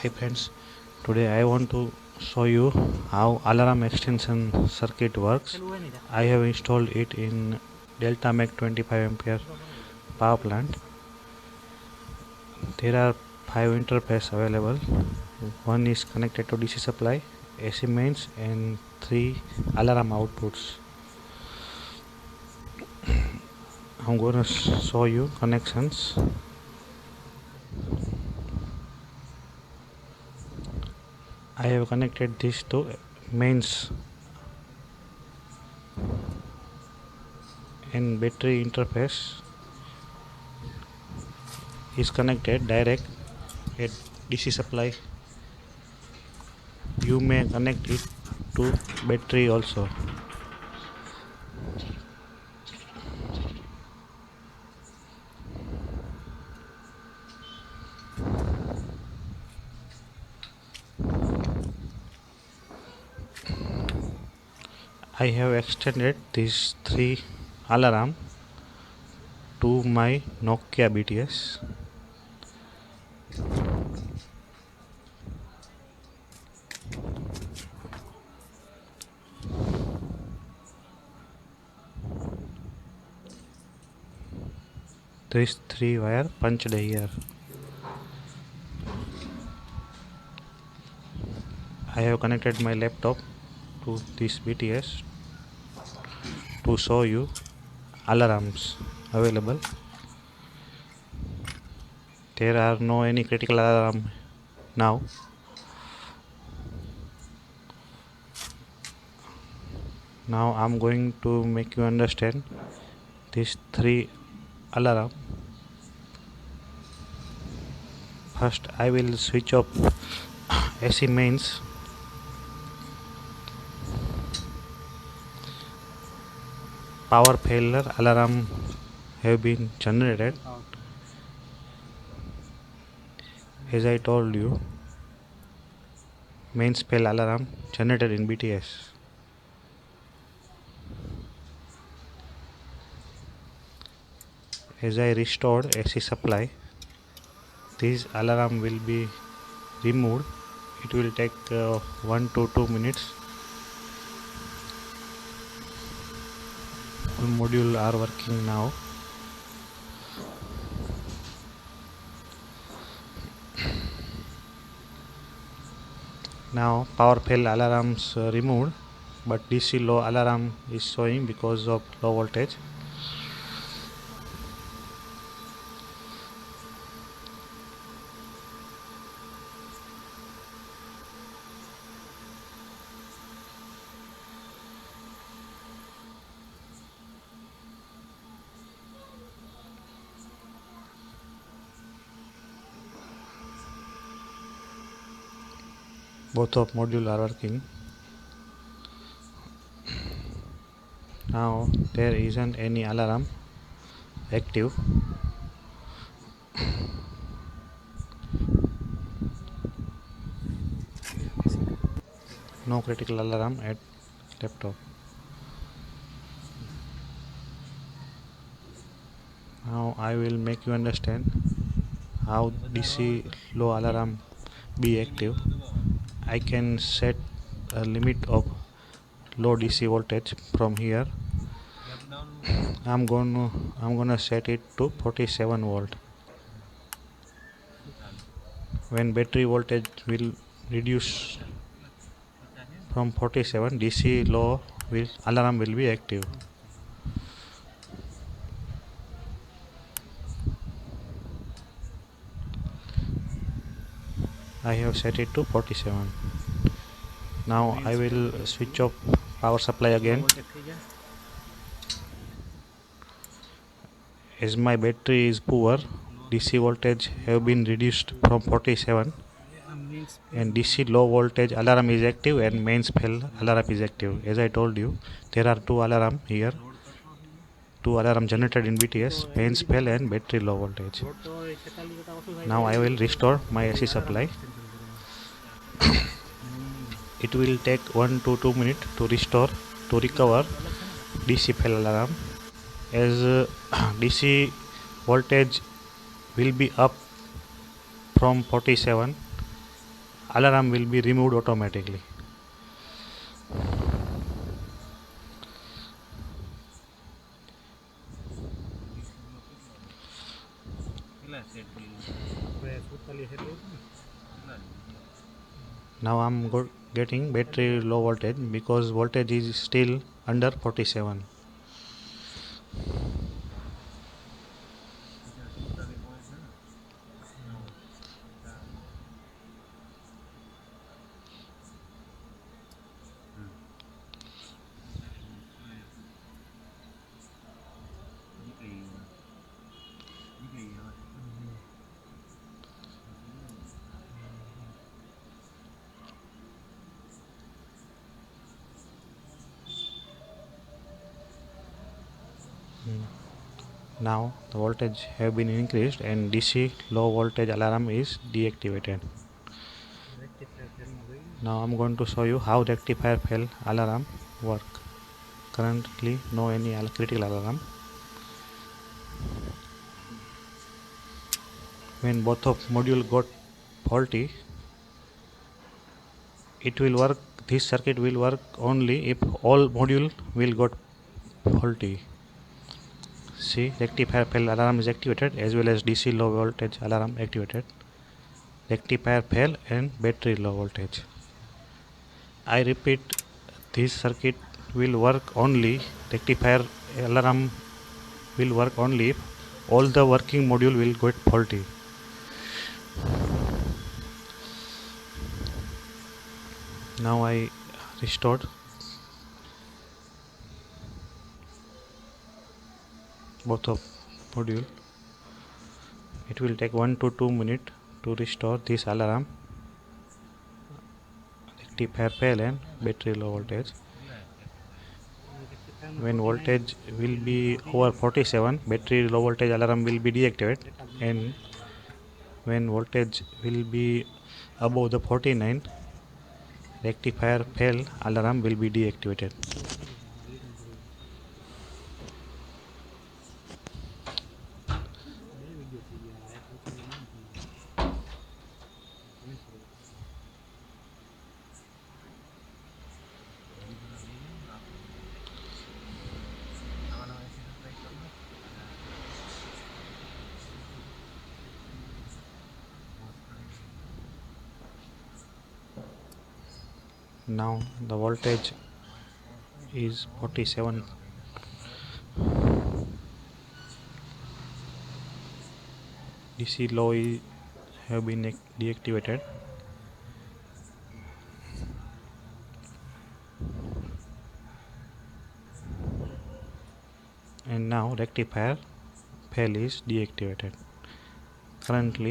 Hi friends, today I want to show you how alarm extension circuit works. I have installed it in Delta-Mac 25 ampere power plant. There are 5 interfaces available. One is connected to DC supply, AC mains and 3 alarm outputs. I'm going to show you connections. I have connected this to mains and battery interface is connected direct at DC supply. You may connect it to battery also. I have extended these 3 alarm to my Nokia BTS. These 3 wire punched here. I have connected my laptop to this BTS to show you alarms available. There are no any critical alarm now. Now I'm going to make you understand these 3 alarm. First I will switch off AC mains. Power failure alarm have been generated. As I told you, mains fail alarm generated in BTS. As I restored AC supply, this alarm will be removed. It will take 1 to 2 minutes. All modules are working now. Now power fail alarms removed, but DC low alarm is showing because of low voltage. Both of modules are working. Now there isn't any alarm active. No critical alarm at laptop. Now I will make you understand how DC low alarm be active. I can set a limit of low DC voltage from here. I'm gonna set it to 47 volt. When battery voltage will reduce from 47, DC low alarm will be active. I have set it to 47. Now I will switch off power supply again. As my battery is poor, DC voltage have been reduced from 47 and DC low voltage alarm is active and mains fail alarm is active. As I told you, there are 2 alarm here. 2 alarm generated in BTS, mains fail and battery low voltage. Now I will restore my AC supply. It will take 1 to 2 minutes to restore to recover DC fail alarm. As DC voltage will be up from 47, alarm will be removed automatically. Now I'm getting battery low voltage because voltage is still under 47. Now the voltage have been increased and DC low voltage alarm is deactivated. Now I'm going to show you how rectifier fail alarm work. Currently no any critical alarm. When both of module got faulty, it will work. This circuit will work only if all module will got faulty. See, rectifier fail alarm is activated as well as DC low voltage alarm activated. Rectifier fail and battery low voltage. I repeat, this circuit will work only, rectifier alarm will work only if all the working module will get faulty. Now I restored both of module. It will take 1 to 2 minutes to restore this alarm, rectifier fail and battery low voltage. When voltage will be over 47, battery low voltage alarm will be deactivated, and when voltage will be above the 49, rectifier fail alarm will be deactivated. Now the voltage is 47. DC low have been deactivated. And now rectifier fail is deactivated. Currently